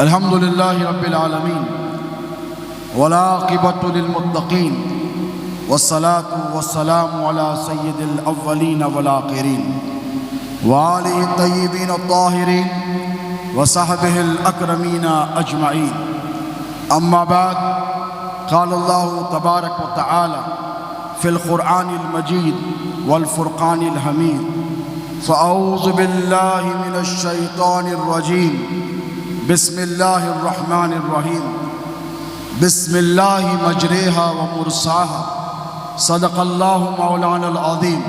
الحمد لله رب العالمين والعاقبة للمتقين والصلاة والسلام على سيد الأولين والآخرين وآله الطيبين الطاهرين وصحبه الأكرمين أجمعين. أما بعد، قال الله تبارك وتعالى في القرآن المجيد والفرقان الحميد: فأعوذ بالله من الشيطان الرجيم، بسم الله الرحمن الرحيم. بسم الله مجريها ومرساها، صدق الله مولانا العظيم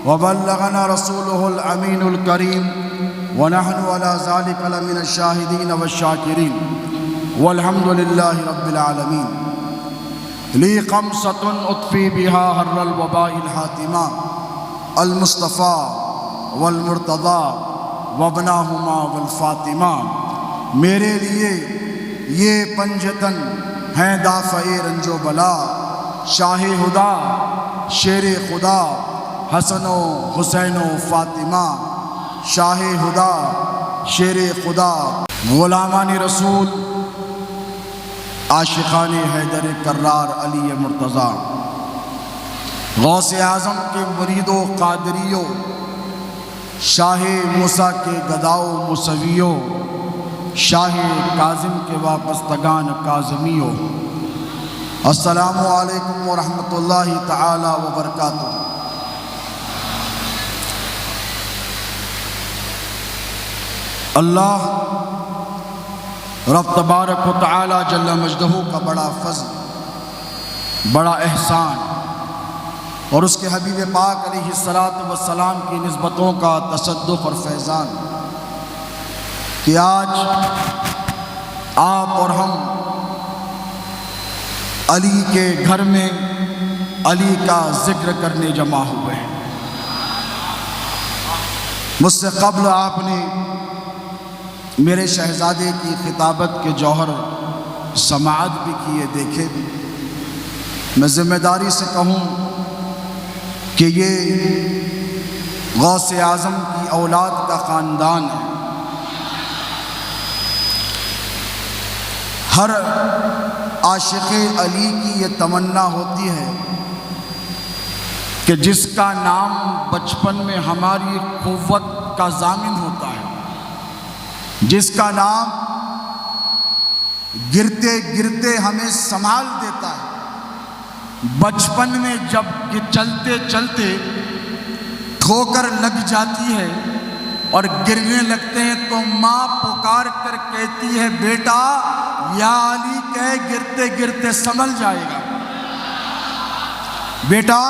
وبلغنا رسوله الأمين الكريم، ونحن على ذلك لمن الشاهدين والشاكرين، والحمد لله رب العالمين. لي خمسة أطفي بها حر الوباء الحاتمة: المصطفى والمرتضى وابناہما والفاطمہ. میرے لیے یہ پنجتن ہیں دافع رنج و بلا، شاہ ہدا شیر خدا حسن و حسین و فاطمہ. شاہ ہدا شیر خدا غلامان رسول عاشقان حیدر کرار علی مرتضیٰ، غوث اعظم کے مرید و قادریوں، شاہ موسیٰ کے گداؤ موسویوں، شاہ کاظم کے وابستگان کاظمیوں. السلام علیکم ورحمۃ اللہ تعالی وبرکاتہ. اللہ رب تبارک و تعالی جل مجدہ کا بڑا فضل، بڑا احسان، اور اس کے حبیب پاک علیہ السلام کی نسبتوں کا تصدق اور فیضان کہ آج آپ اور ہم علی کے گھر میں علی کا ذکر کرنے جمع ہوئے ہیں. مجھ سے قبل آپ نے میرے شہزادے کی خطابت کے جوہر سماعت بھی کیے، دیکھے بھی. میں ذمہ داری سے کہوں کہ یہ غوث اعظم کی اولاد کا خاندان ہے. ہر عاشق علی کی یہ تمنا ہوتی ہے کہ جس کا نام بچپن میں ہماری قوت کا ضامن ہوتا ہے، جس کا نام گرتے گرتے ہمیں سنبھال دیتا ہے. بچپن میں جب چلتے چلتے ٹھوکر لگ جاتی ہے اور گرنے لگتے ہیں تو ماں پکار کر کہتی ہے: بیٹا یا علی کہے گرتے گرتے سنبھل جائے گا. بیٹا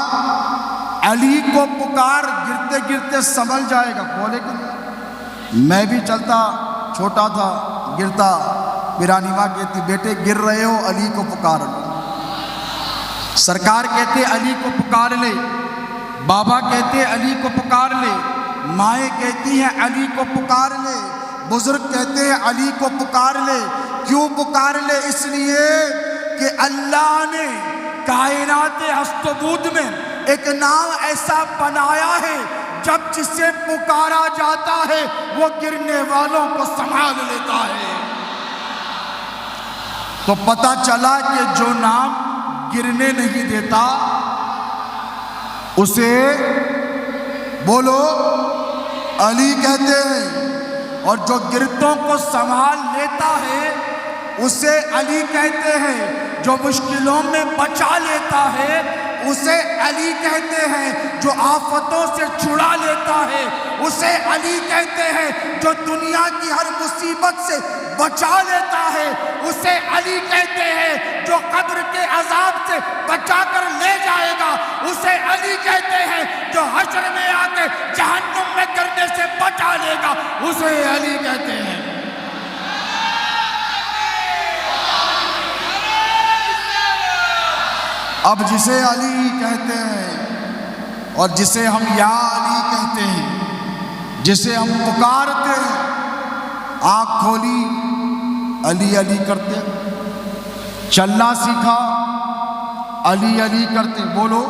علی کو پکار، گرتے گرتے سنبھل جائے گا. بولے کہ میں بھی چلتا چھوٹا تھا گرتا، پیرانی ماں کہتی: بیٹے گر رہے ہو، علی کو پکار لو. سرکار کہتے علی کو پکار لے، بابا کہتے علی کو پکار لے، مائیں کہتی ہیں علی کو پکار لے، بزرگ کہتے ہیں علی کو پکار لے. کیوں پکار لے؟ اس لیے کہ اللہ نے کائنات ہست و بود میں ایک نام ایسا بنایا ہے جب جسے پکارا جاتا ہے وہ گرنے والوں کو سنبھال لیتا ہے. تو پتہ چلا کہ جو نام گرنے نہیں دیتا اسے بولو علی کہتے ہیں، اور جو گرتوں کو سنبھال لیتا ہے اسے علی کہتے ہیں. جو مشکلوں میں بچا لیتا ہے اسے علی کہتے ہیں. جو آفتوں سے چھڑا لیتا ہے اسے علی کہتے ہیں. جو دنیا کی ہر مصیبت سے بچا لیتا ہے اسے علی کہتے ہیں. جو قبر کے عذاب سے بچا کر لے جائے گا اسے علی کہتے ہیں. جو حشر میں آ کے جہنم میں گرنے سے بچا لے گا اسے علی کہتے ہیں. اب جسے علی کہتے ہیں اور جسے ہم یا علی کہتے ہیں، جسے ہم پکارتے ہیں، آنکھ کھولی علی علی کرتے، چلنا سیکھا علی علی کرتے. بولو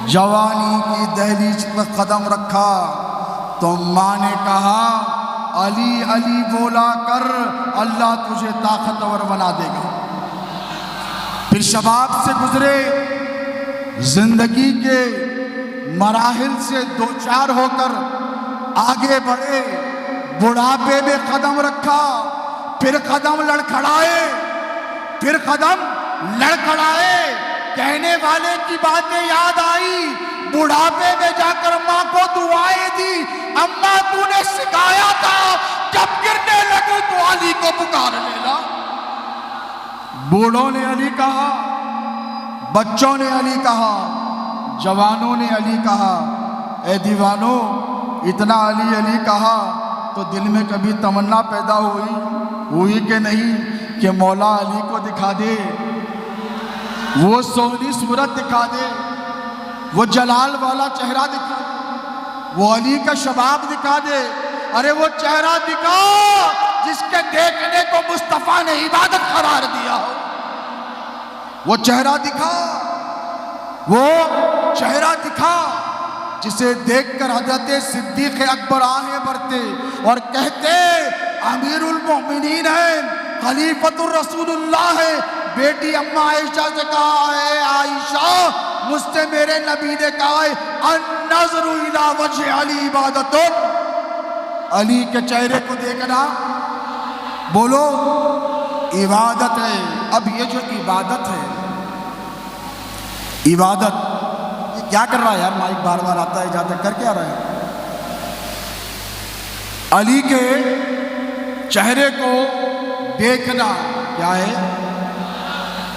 جوانی کی دہلیز پر قدم رکھا تو ماں نے کہا علی علی بولا کر، اللہ تجھے طاقتور بنا دے گا۔ پھر شباب سے گزرے، زندگی کے مراحل سے دوچار ہو کر آگے بڑھے، بڑھاپے میں قدم رکھا، پھر قدم لڑکھڑائے، پھر قدم لڑکھڑائے، کہنے والے کی باتیں یاد آئی، بڑھاپے میں جا کر ماں کو دعائیں دی، اماں تو نے سکھایا تھا جب گرنے لگے تو علی کو پکار لینا۔ بوڑھوں نے علی کہا، بچوں نے علی کہا، جوانوں نے علی کہا، اے دیوانوں اتنا علی علی کہا تو دل میں کبھی تمنا پیدا ہوئی کہ نہیں کہ مولا علی کو دکھا دے، وہ سونی صورت دکھا دے، وہ جلال والا چہرہ دکھا دے، وہ علی کا شباب دکھا دے۔ ارے وہ چہرہ دکھا جس کے دیکھنے کو مصطفیٰ نے عبادت قرار دیا ہو، وہ چہرہ دکھا، وہ چہرہ دکھا جسے دیکھ کر حضرت صدیق اکبر آہیں بھرتے اور کہتے امیر المومنین ہیں، خلیفۃ الرسول اللہ ہے۔ بیٹی اماں عائشہ سے کہا ہے، عائشہ مجھ سے میرے نبی نے کہا ہے النظر الی وجہ علی عبادت، علی کے چہرے کو دیکھنا بولو عبادت ہے۔ اب یہ جو عبادت ہے، عبادت یہ کیا کر رہا ہے یار؟ مائک بار بار آتا ہے جاتا، کر کیا رہا ہے؟ علی کے چہرے کو دیکھنا کیا ہے؟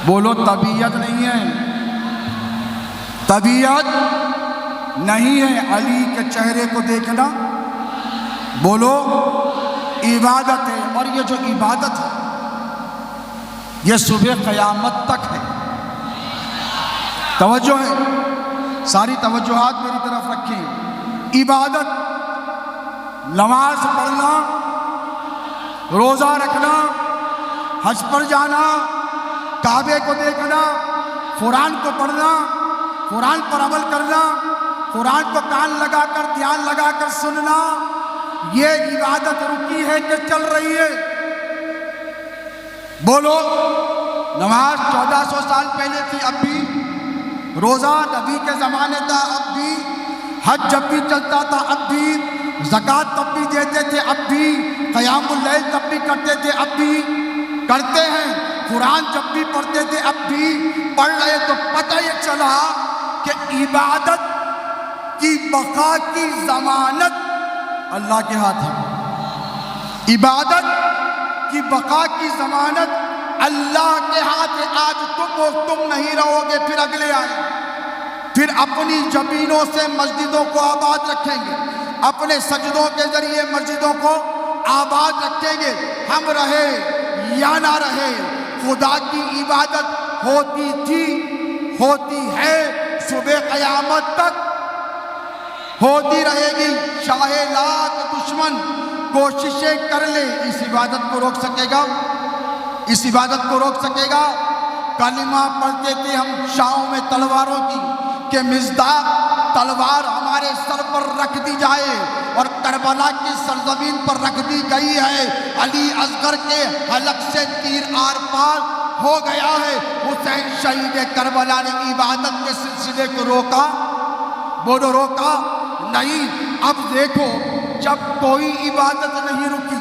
بولو طبیعت نہیں ہے، طبیعت نہیں ہے، علی کے چہرے کو دیکھنا بولو عبادت ہے۔ اور یہ جو عبادت ہے یہ صبح قیامت تک ہے۔ توجہ ہے، ساری توجہات میری طرف رکھیں۔ عبادت، نماز پڑھنا، روزہ رکھنا، حج پر جانا، کعبے کو دیکھنا، قرآن کو پڑھنا، قرآن پر عمل کرنا، قرآن کو کان لگا کر دھیان لگا کر سننا، یہ عبادت رکی ہے کہ چل رہی ہے؟ بولو نماز 1400 سال پہلے تھی اب بھی، روزہ نبی کے زمانے تھا اب بھی، حج جب بھی چلتا تھا اب بھی، زکوٰۃ تب بھی دیتے تھے اب بھی، قیام اللیل تب بھی کرتے تھے اب بھی کرتے ہیں، قرآن جب بھی پڑھتے تھے اب بھی پڑھ رہے۔ تو پتہ یہ چلا کہ عبادت کی بقا کی ضمانت اللہ کے ہاتھ ہے، عبادت کی بقا کی ضمانت اللہ کے ہاتھ ہے۔ آج تم نہیں رہو گے، پھر اگلے آئیں، پھر اپنی زمینوں سے مسجدوں کو آباد رکھیں گے، اپنے سجدوں کے ذریعے مسجدوں کو آباد رکھیں گے۔ ہم رہے یا نہ رہے، خدا کی عبادت ہوتی تھی، ہوتی ہے، صبح قیامت تک ہوتی رہے گی۔ چاہے لاکھ دشمن کوششیں کر لے، اس عبادت کو روک سکے گا؟ اس عبادت کو روک سکے گا؟ کلمہ پڑھتے تھے ہم شاہوں میں تلواروں کی کہ مصداق تلوار ہمارے سر پر رکھ دی جائے، اور کربلا کی سرزمین پر رکھ دی گئی ہے، علی اصغر کے حلق سے تیر آر پار ہو گیا ہے۔ حسین شہید کربلا نے عبادت کے سلسلے کو روکا؟ بولو روکا نہیں۔ اب دیکھو جب کوئی عبادت نہیں رکی،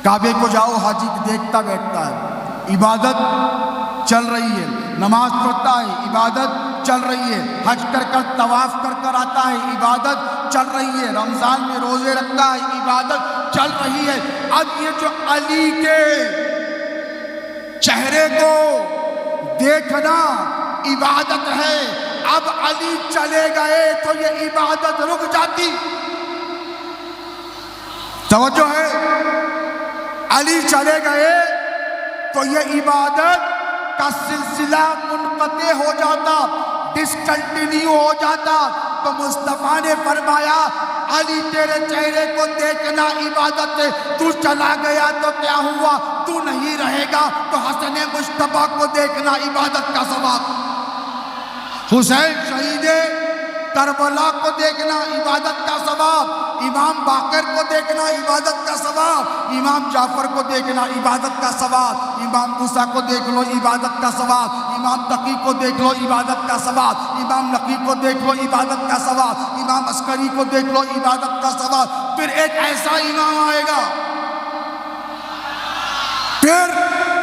کعبے کو جاؤ حاجی دیکھتا بیٹھتا ہے، عبادت چل رہی ہے، نماز پڑھتا ہے، عبادت چل رہی ہے، حج کر کر طواف کر کر آتا ہے، عبادت چل رہی ہے، رمضان میں روزے رکھتا ہے، عبادت چل رہی ہے۔ اب یہ جو علی کے چہرے کو دیکھنا عبادت ہے، اب علی چلے گئے تو یہ عبادت رک جاتی۔ توجہ ہے، علی چلے گئے تو یہ عبادت کا سلسلہ منقطع ہو جاتا، ڈسکنٹینیو ہو جاتا۔ تو مصطفیٰ نے فرمایا علی تیرے چہرے کو دیکھنا عبادت ہے، تو چلا گیا تو کیا ہوا؟ تو نہیں رہے گا تو حسن مصطفیٰ کو دیکھنا عبادت کا ثواب، حسین شہید کربلا کو دیکھنا عبادت کا ثواب، امام باقر کو دیکھنا عبادت کا ثواب، امام جعفر کو دیکھنا عبادت کا ثواب، امام موسیٰ کو دیکھ لو عبادت کا ثواب، امام تقی کو دیکھ لو عبادت کا ثواب، امام نقی کو دیکھ لو عبادت کا ثواب، امام عسکری کو دیکھ لو عبادت کا ثواب۔ پھر ایک ایسا امام آئے گا، پھر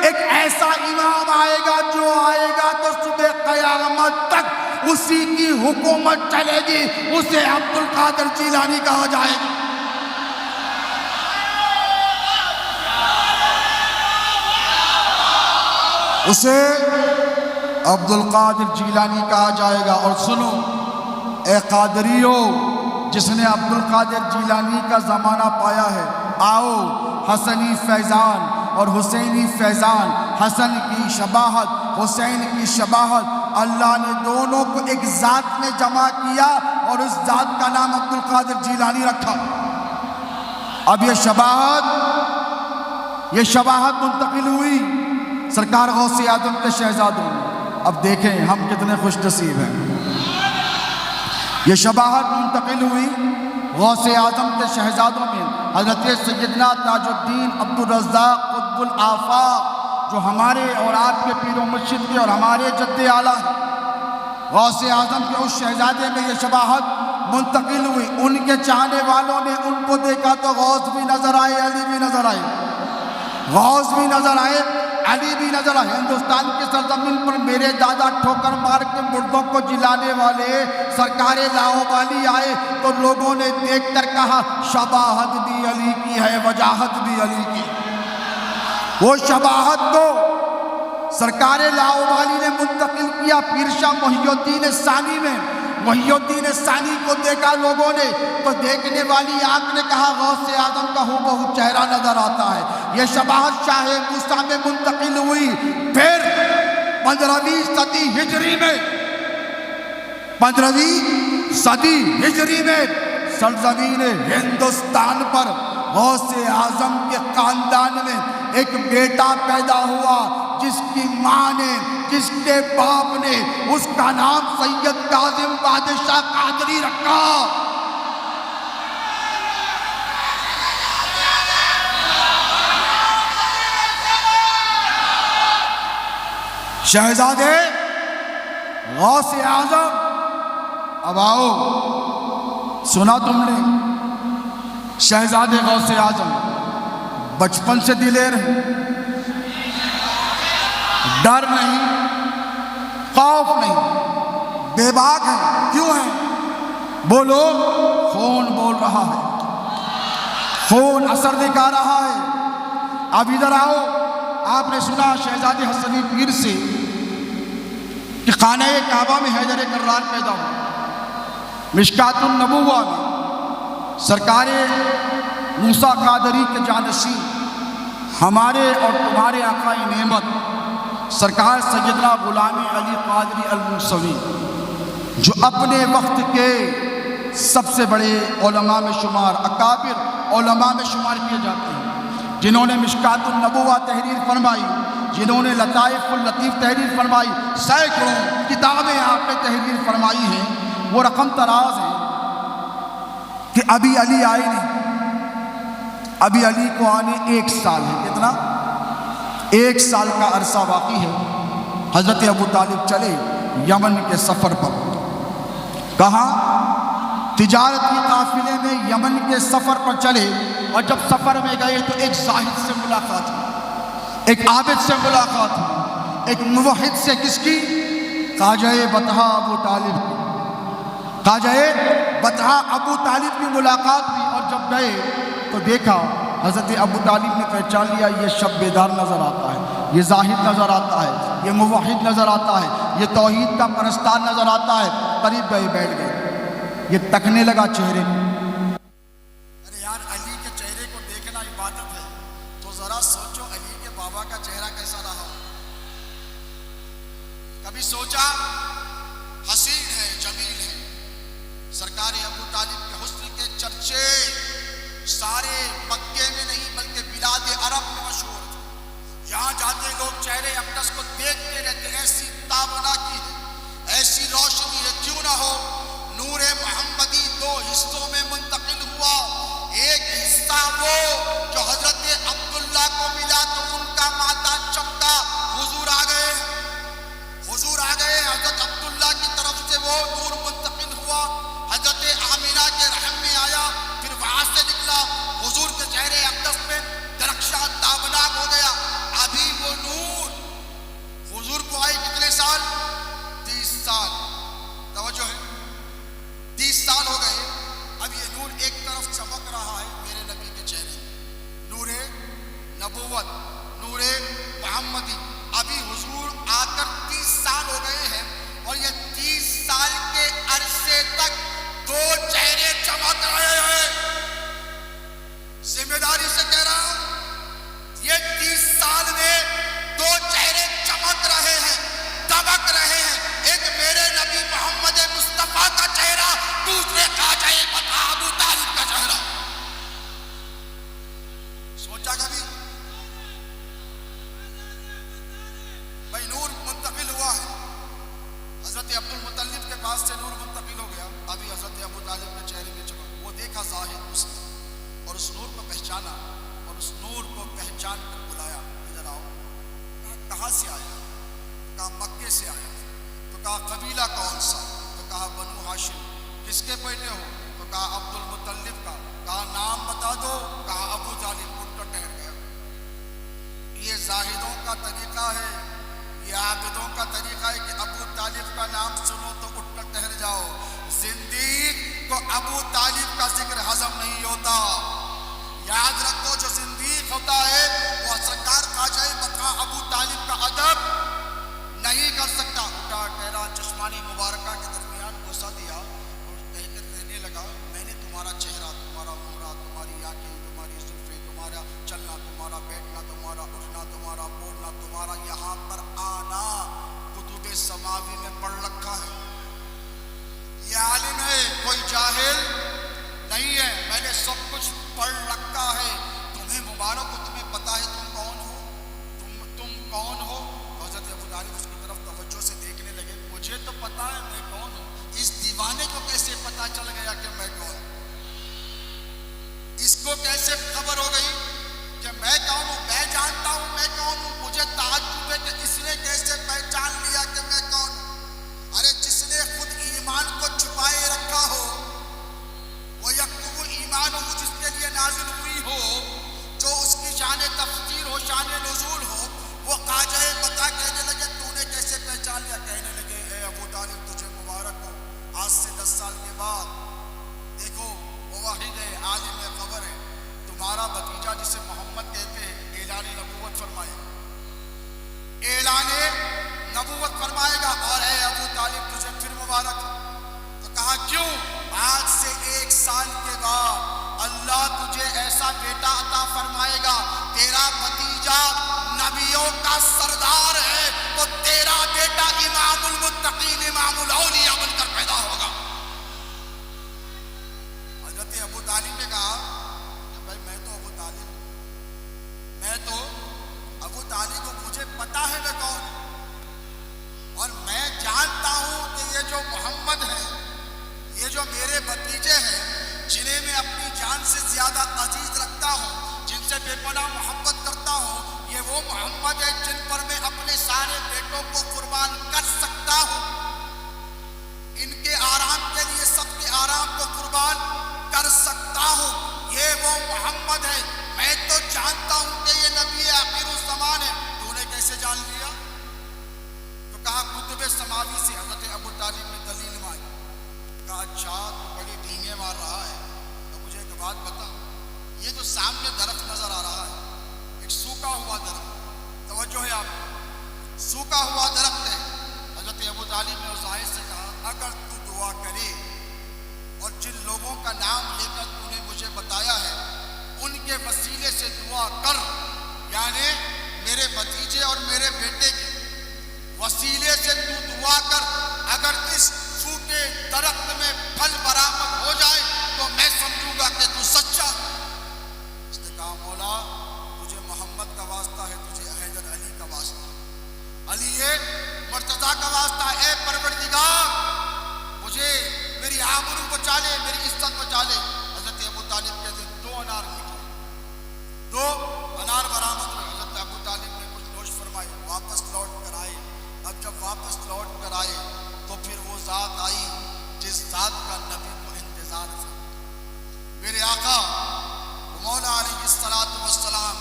ایک ایسا امام آئے گا جو آئے گا تو صبح قیامت تک اسی کی حکومت چلے گی، اسے عبد القادر جیلانی کہا جائے گا۔ اسے عبد القادر جیلانی کہا جائے گا۔ اور سنو اے قادریو، جس نے عبد القادر جیلانی کا زمانہ پایا ہے، آؤ حسنی فیضان اور حسینی فیضان، حسن کی شباہت حسین کی شباہت، اللہ نے دونوں کو ایک ذات میں جمع کیا اور اس ذات کا نام عبد القادر جیلانی رکھا۔ اب یہ شباہت منتقل ہوئی سرکار غوث اعظم کے شہزادوں میں۔ اب دیکھیں ہم کتنے خوش نصیب ہیں، یہ شباہت منتقل ہوئی غوث اعظم کے شہزادوں میں۔ حضرت سیدنا تاج الدین عبد الرزاق قطب الآفاق، جو ہمارے اور آپ کے پیر و مرشد کے اور ہمارے جد اعلیٰ ہیں، غوث اعظم کے اس شہزادے میں یہ شباہت منتقل ہوئی۔ ان کے چاہنے والوں نے ان کو دیکھا تو غوث بھی نظر آئے، علی بھی نظر آئے، غوث بھی نظر آئے، علی بھی نظر آئے۔ ہندوستان کی سرزمین پر میرے دادا ٹھوکر مار کے مردوں کو جلانے والے سرکار لاہوبالی آئے تو لوگوں نے دیکھ کر کہا شباہت بھی علی کی ہے، وجاہت بھی علی کی۔ وہ شباہت کو سرکار لاہوبالی نے منتقل کیا پیر شاہ محی الدین ثانی میں۔ محی الدین ثانی کو دیکھا لوگوں نے تو دیکھنے والی آنکھ نے کہا غوث اعظم کا ہو بہت چہرہ نظر آتا ہے۔ یہ شباہت شاہ موسیٰ میں منتقل ہوئی۔ پھر 15ویں صدی ہجری میں 15ویں صدی ہجری میں سرزمین ہندوستان پر غوث اعظم کے خاندان میں ایک بیٹا پیدا ہوا جس کی ماں نے، جس کے باپ نے اس کا نام سید کاظم بادشاہ قادری رکھا۔ شہزادے غوث اعظم، اب آؤ، سنا تم نے شہزادے غوث اعظم بچپن سے دلیر ہیں، ڈر نہیں، خوف نہیں، بے باک ہیں۔ کیوں ہیں؟ بولو، خون بول رہا ہے، خون اثر دکھا رہا ہے۔ اب ادھر آؤ، آپ نے سنا شہزادے حسنی پیر سے کہ خانہ کعبہ میں حیدر کرار پیدا ہوا۔ مشکات النبوہ میں سرکار موسیٰ قادری کے جانشین، ہمارے اور تمہارے آقا نعمت سرکار سیدنا غلام علی قادری الموسوی، جو اپنے وقت کے سب سے بڑے علماء میں شمار، اکابر علماء میں شمار کیے جاتے ہیں، جنہوں نے مشکات النبوہ تحریر فرمائی، جنہوں نے لطائف اللطیف تحریر فرمائی، سینکڑوں کتابیں آپ نے تحریر فرمائی ہیں۔ وہ رقم تراز ہیں کہ ابھی علی آئے نہیں، ابھی علی کو آنے 1 سال ہے۔ کتنا؟ 1 سال کا عرصہ باقی ہے۔ حضرت ابو طالب چلے یمن کے سفر پر۔ کہاں؟ تجارت کی قافلے میں یمن کے سفر پر چلے، اور جب سفر میں گئے تو ایک زاہد سے ملاقات ہوئی، ایک عابد سے ملاقات ہوئی، ایک موحد سے۔ کس کی؟ خواجہ بطحہ ابو طالب کی، خواجہ بطحہ ابو طالب کی ملاقات ہوئی۔ اور جب گئے تو دیکھا حضرت ابو طالب نے پہچان لیا، یہ شب بیدار نظر آتا ہے، یہ زاہد نظر آتا ہے، یہ موحد نظر آتا ہے، یہ توحید کا پرستار نظر آتا ہے۔ قریب گئے، بیٹھ گئے، یہ تکنے لگا چہرے کو۔ ارے یار، علی کے چہرے کو دیکھنا عبادت ہے، تو ذرا سوچو علی کے بابا کا چہرہ کیسا رہا۔ کبھی سوچا؟ حسین ہے، جمیل ہے۔ سرکار ابو طالب کے حسن کے چرچے سارے مکے میں نہیں بلکہ بلاد عرب میں مشہور تھے۔ یہاں جاتے لوگ چہرے اقدس کو دیکھتے رہتے، ایسی تابنا کی ہے، ایسی روشنی ہے، کیوں نہ ہو نور محمدی دو حصوں میں منتقل ہوا. ایک حصہ وہ جو حضرت عبداللہ کو ملا تو ان کا ماتھا چمکا، حضور آ گئے، حضور آ گئے. حضرت عبداللہ کی طرف سے وہ نور منتقل ہوا، حضرت آمینہ کے رحم میں آیا، پھر وہاں سے نکلا حضور کے چہرے اقدس میں درخشاں تابناک ہو گیا. ابھی وہ نور حضور کو آئے کتنے سال؟ 30 سال. توجہ ہے، 30 سال ہو گئے. اب یہ نور ایک طرف چمک رہا ہے میرے نبی کے چہرے، نور نبوت، نور محمدی. ابھی حضور آ کر 30 سال ہو گئے ہیں اور یہ 30 سال کے عرصے تک دو چہرے چمک رہے ہیں. ذمہ داری سے کہہ رہا ہوں، یہ 30 سال میں دو چہرے چمک رہے ہیں، دمک رہے ہیں. ایک میرے نبی محمد مصطفیٰ کا چہرہ، دوسرے خواجہ بتا ابو طالب کا چہرہ. سوچا کبھی؟ بھائی نور منتقل ہوا ہے، حضرت عبد المطلب کے پاس سے نور منتقل ہو گیا. ابھی حضرت ابو طالب کے چہرے میں چمک، وہ دیکھا ظاہر اس نے اور اس نور کو پہچانا اور اس نور کو پہچان کر بلایا، ادھر آؤ. کہاں سے آیا؟ کہا مکے سے آیا. تو کہا قبیلہ کون سا؟ تو کہا بنو ہاشم. کس کے بیٹے ہو؟ تو کہا عبد المطلب کا. کہا نام بتا دو. کہا ابو طالب. اٹھ کر ٹھہر گیا. یہ زاہدوں کا طریقہ ہے، یہ عابدوں کا طریقہ ہے کہ ابو طالب کا نام سنو تو اٹھ کر ٹھہر جاؤ. زندیق کو ابو طالب کا ذکر ہضم نہیں ہوتا. یاد رکھو، جو زندیق ہوتا ہے وہ سرکار خواجہ بطا ابو طالب کا ادب نہیں کر سکتا. اٹھا ٹھہرا، چشمانی مبارکہ کے درمیان بوسہ دیا اور کہنے لگا میں نے تمہارا چہرہ، تمہارا مہرہ، تمہاری آنکھیں، تمہاری زلفیں، تمہارا چلنا، تمہارا بیٹھنا، تمہارا اٹھنا، تمہارا بولنا، تمہارا یہاں پر آنا کتب سماوی میں پڑھ رکھا ہے. یہ عالم ہے، کوئی جاہل نہیں ہے. میں نے سب کچھ پڑھ رکھا ہے. تمہیں مبارک ہو، تمہیں پتا ہے تم کون ہو، تم کون ہو. حضرت ابو طالب اس کی طرف توجہ سے دیکھنے لگے. مجھے تو پتا ہے میں کون ہوں، اس دیوانے کو کیسے پتا چل گیا کہ میں کون ہوں؟ اس کو کیسے خبر ہو گئی کہ میں کون ہوں؟ میں جانتا ہوں میں کون ہوں. مجھے تعجب ہے کہ اس نے کیسے پہچان لیا کہ میں کون ہوں. ارے جس نے خود ایمان کو چھپائے رکھا ہو، وہ یکتب ایمان ہو، جس کے لیے نازل ہوئی ہو، جو اس کی شان تفسیر ہو، شان نزول ہو، وہ خواجہ بتا کہنے لگے تو نے کیسے پہچان لیا؟ کہنے لگے اے ابو طالب تجھے مبارک ہو، آج سے 10 سال کے بعد دیکھو وہ واحد ہے، عالم ہے، خبر ہے، تمہارا بھتیجا جسے محمد کہتے ہیں اعلان نبوت فرمائے گا، اعلان نبوت فرمائے گا. اور اے ابو طالب تجھے پھر مبارک ہو. تو کہا کیوں؟ آج سے 1 سال کے بعد اللہ تجھے ایسا بیٹا عطا فرمائے گا، تیرا بھتیجا نبیوں کا سردار ہے تو تیرا بیٹا امام المتقین، امام الاولیاء بن کر پیدا ہوگا. حضرت ابو طالب نے کہا کہ بھائی میں تو ابو طالب ہوں، مجھے پتا ہے میں کون ہوں، اور میں جانتا ہوں کہ یہ جو محمد ہے، یہ جو میرے بھتیجے ہیں جنہیں میں اپنی جان سے زیادہ عزیز رکھتا ہوں، جن سے بے پناہ محبت کرتا ہوں، یہ وہ محمد ہے جن پر میں اپنے سارے بیٹوں کو قربان کر سکتا ہوں. ان کے آرام کے لیے سب کے آرام کو قربان کر سکتا ہوں. یہ وہ محمد ہے. میں تو جانتا ہوں کہ یہ نبی آخر الزمان ہے. تو نے کیسے جان لیا؟ تو کہا کتب سماوی سے. حضرت ابو طالب نے دلیل مانگی. کہا اچھا تو بڑی ڈھینگیں مار رہا ہے، تو مجھے ایک بات بتا، یہ جو سامنے درخت نظر آ رہا ہے، ایک سوکھا ہوا درخت، توجہ ہے آپ کو، سوکھا ہوا درخت ہے. حضرت ابو طالب نے اس آیت سے کہا اگر تو دعا کرے اور جن لوگوں کا نام لے کر تو نے مجھے بتایا ہے ان کے وسیلے سے دعا کر، یعنی میرے بھتیجے اور میرے بیٹے کے وسیلے سے تو دعا کر، اگر اس سوکھے درخت میں پھل برآمد ہو جائے تو میں سمجھوں گا کہ تو سچا. اس نے کہا مولا تجھے محمد کا واسطہ ہے، تجھے حیدر علی کا واسطہ ہے، علی مرتضیٰ کا واسطہ ہے. اے پروردگار مجھے میری آبرو بچا لے، میری عزت بچا لے۔ حضرت ابو طالب کہتے ہیں 2 انار نکلے، 2 انار برآمد ہوئے۔ حضرت ابو طالب نے کچھ نوش فرمائے، واپس لوٹ کر آئے۔ اب جب واپس لوٹ کر آئے تو پھر وہ ذات آئی جس ذات کا نبی کو انتظار تھا۔ میرے آقا مولا علیہ السلام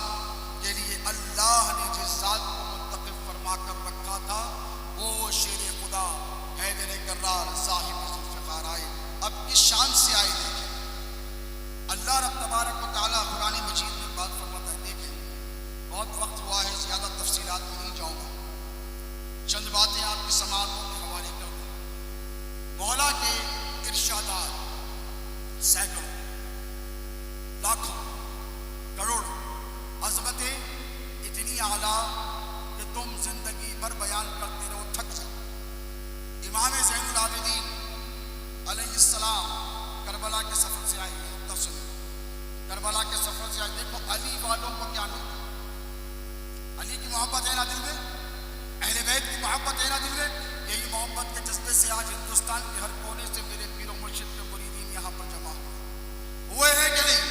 کے لیے اللہ نے جس ذات کو منتخب فرما کر رکھا تھا وہ شیر خدا حیدر کرار صاحب ذوالفقار آئے۔ اب کس شان سے آئے دیکھیں، اللہ رب تبارک و تعالیٰ قرآن مجید میں بات فرماتا ہے۔ دیکھیں بہت وقت ہوا ہے، زیادہ تفصیلات میں نہیں جاؤں گا، چند باتیں آپ کی سماعت کے حوالے کر دوں۔ مولا کے ارشادات سینکڑوں، لاکھوں، کروڑوں، عظمتیں اتنی اعلیٰ کہ تم زندگی بھر بیان کرتے رہو تھک جاؤ۔ امام زین العابدین علیہ السلام کربلا کے سفر سے آئے، نقطہ سنو، کربلا کے سفر سے آئے۔ دیکھو علی والوں کو کیا ملتا، علی کی محبت ہے نا دل میں، اہل بیت کی محبت ہے نا دل میں۔ یہی محبت کے جذبے سے آج ہندوستان کے ہر کونے سے میرے پیر و مرشد کے مریدین یہاں پر جمع ہوئے ہیں کہ نہیں؟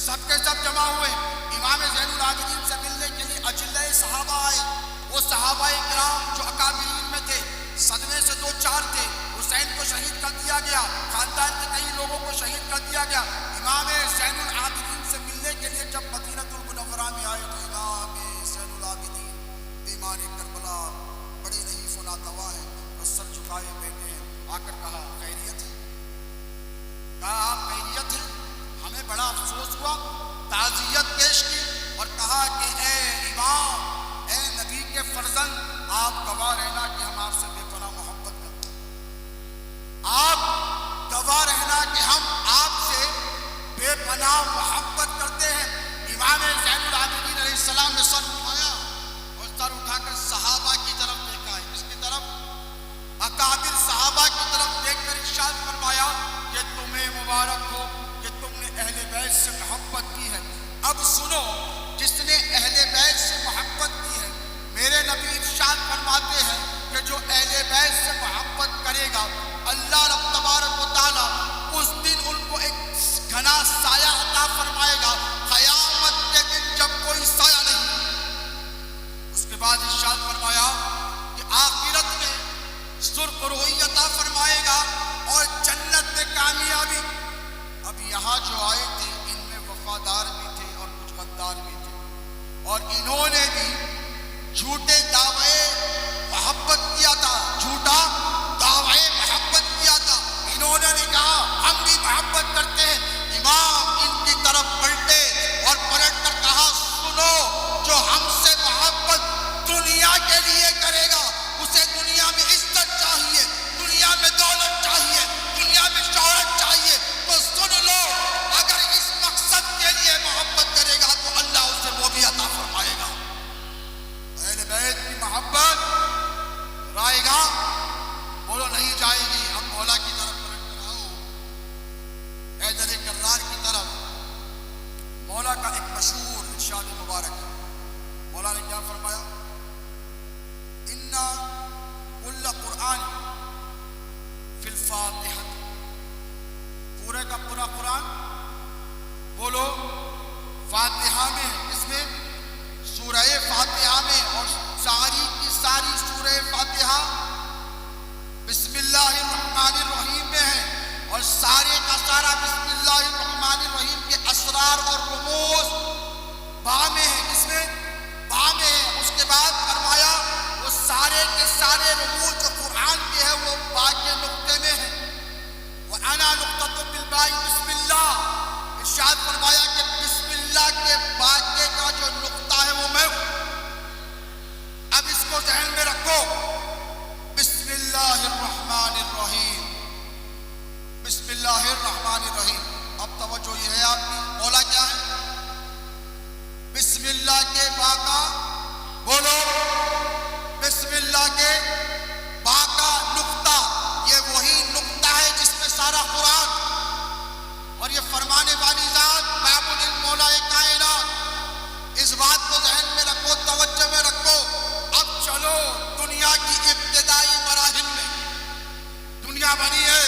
سب کے سب جمع ہوئے امام زین العابدین سے ملنے کے لیے۔ اجلۂ صحابہ آئے، وہ صحابہ کرام جو اکابرین میں تھے، صدمے سے 2-4 تھے۔ حسین کو شہید کر دیا گیا، خاندان کے کئی لوگوں کو شہید کر دیا گیا۔ امام زین العابدین سے ملنے کے لیے جب مدینہ المنورہ میں آئے تو امام زین العابدین بیمار کربلا بڑے رئیف و ناتواں ہیں، وہ سر جھکائے بیٹھے ہیں۔ آ کر کہا خیریت ہے؟ کہا آپ خیریت ہیں؟ ہمیں بڑا افسوس ہوا، تعزیت پیش کی اور کہا کہ اے امام، اے نبی کے فرزند، آپ گواہ رہنا کہ ہم آپ سے بے پناہ محبت کرتے ہیں۔ آپ گواہ رہنا کہ ہم آپ سے بے پناہ محبت کرتے ہیں۔ امام زین العابدین علیہ السلام نے سر اٹھایا اور سر اٹھا کر صحابہ کی طرف دیکھا ہے، اس کی طرف اکابر صحابہ کی طرف دیکھ کر ارشاد فرمایا کہ تمہیں مبارک ہو کہ تم نے اہل بیت سے محبت کی ہے۔ اب سنو، جس نے اہل بیت سے محبت کی ہے، میرے نبی ارشاد فرماتے ہیں کہ جو اہل بیت سے محبت کرے گا اللہ رب تبارک و تعالیٰ اس دن ان کو ایک گھنا سایہ عطا فرمائے گا، قیامت کے دن جب کوئی سایہ نہیں۔ اس کے بعد ارشاد فرمایا کہ آخرت میں سرخ روئی عطا فرمائے گا اور جنت میں کامیابی۔ اب یہاں جو آئے تھے ان میں وفادار بھی تھے اور کچھ غدار بھی تھے، اور انہوں نے بھی جھوٹے دعوے محبت کیا تھا، جھوٹا دعوے محبت کیا تھا۔ انہوں نے کہا ہم بھی محبت کرتے ہیں۔ امام ان کی طرف پلٹے اور پلٹ کر کہا سنو، جو ہم سے محبت دنیا کے لیے کرے گا اسے دنیا میں عزت چاہیے، دنیا میں دولت چاہیے، دنیا میں شہرت چاہیے، تو سن لو اگر اس مقصد کے لیے محبت کرے گا تو اللہ اسے وہ بھی عطا فرمائے گا۔ اہل بیت کی محبت رائے گا، بولو نہیں جائے گی۔ اب مولا کی طرف پلٹ کر آؤ، حیدر کرار کی طرف۔ مولا کا ایک مشہور ارشاد مبارک ہے، مولا نے کیا فرمایا؟ اِنَّا کُلَّ قرآن فی الفاتحہ، پورے کا پورا قرآن بولو فاتحہ میں، اس میں سورہ فاتحہ میں، اور ساری کی ساری سورہ فاتحہ بسم اللہ الرحمن الرحیم میں ہے، اور سارے کا سارا بسم اللہ الرحمن الرحیم کے اسرار اور رموز با میں ہے، اس میں با میں ہے۔ اس کے بعد فرمایا وہ سارے کے سارے رموز جو قرآن کے ہیں وہ با کے نقطے میں ہیں۔ وَأَنَا نُقْطَةٌ بِالْبَاءِ بسم اللہ، ارشاد فرمایا کہ بسم اللہ کے باقے کا جو نقطہ ہے وہ میں ہوں۔ اب اس کو ذہن میں رکھو، بسم اللہ الرحمن الرحیم، بسم اللہ الرحمن الرحیم۔ اب توجہ یہ ہے آپ کی، مولا کیا ہے؟ بسم اللہ کے باقا، بولو بسم اللہ کے باقا نقطہ، یہ وہی نقطہ ہے جس میں سارا قرآن، اور یہ فرمانے والی ذات معبود المولا کائنات۔ اس بات کو ذہن میں رکھو، توجہ میں رکھو۔ اب چلو دنیا کی ابتدائی مراحل میں، دنیا بنی ہے،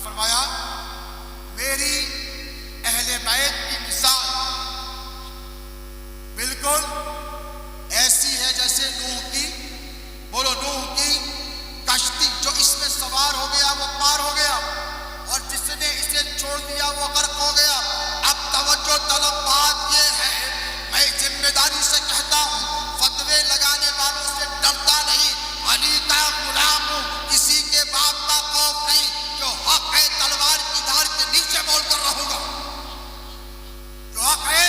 فرمایا میری اہل بیت کی مثال بالکل ایسی ہے جیسے نوح کی، بولو نوح کی کشتی، جو اس میں سوار ہو گیا وہ پار ہو گیا، اور جس نے اسے چھوڑ دیا وہ غرق ہو گیا۔ اب توجہ طلب بات یہ ہے، میں ذمہ داری سے کہتا ہوں، فتوے لگانے والوں سے ڈرتا نہیں، علی کا غلام ہوں، کسی کے باپ کا خوف نہیں، جو حق ہے تلوار کی دھار کے نیچے بول کر رہوں گا، جو حق ہے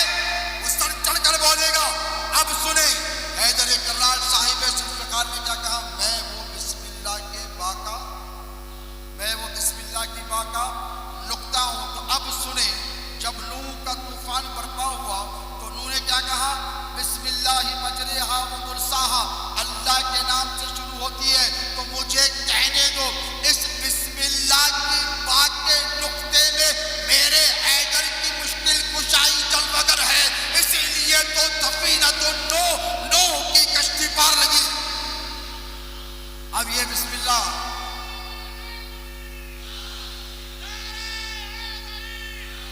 وہ سر چڑھ کر بولے گا۔ اب سنیں حیدر کرار صاحب ذوالفقار نے کیا کہا، میں وہ بسم اللہ کے باقا، میں وہ بسم اللہ کی باقا نقطہ ہوں۔ تو اب سنیں، جب نوح کا طوفان برپا ہوا تو نوح نے کیا کہا، بسم اللہ مجریہا و مرساہا، اللہ کے نام سے شروع ہوتی ہے، تو مجھے کہنے دو اس بسم اللہ کی بات کے نقطے میں میرے حیدر کی مشکل کشائی جلوگر ہے، اسی لیے تو سفینۃ نوح کی کشتی پار لگی۔ اب یہ بسم اللہ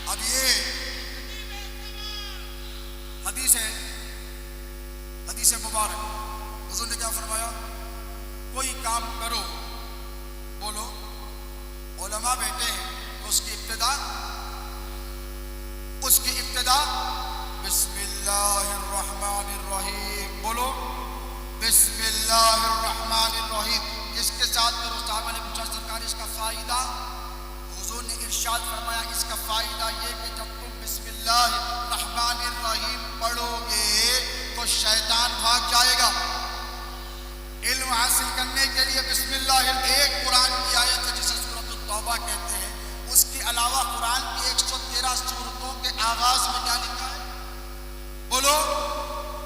اب یہ حدیث مبارک، حضور نے کیا فرمایا، کوئی کام کرو، بولو علماء بیٹھے ہیں تو اس کی ابتدا بسم اللہ الرحمن الرحیم، بولو بسم اللہ الرحمن الرحیم۔ اس کے ساتھ پھر صحابہ نے پوچھا سرکار اس کا فائدہ، حضور نے ارشاد فرمایا اس کا فائدہ یہ کہ جب تم بسم اللہ الرحمن الرحیم پڑھو گے تو شیطان بھاگ جائے گا۔ علم حاصل کرنے کے لیے بسم اللہ ایک قرآن کی آیت ہے جسے سورۃ التوبہ کہتے ہیں، اس کے علاوہ قرآن کی 113 سورتوں کے آغاز میں کیا لکھا ہے، بولو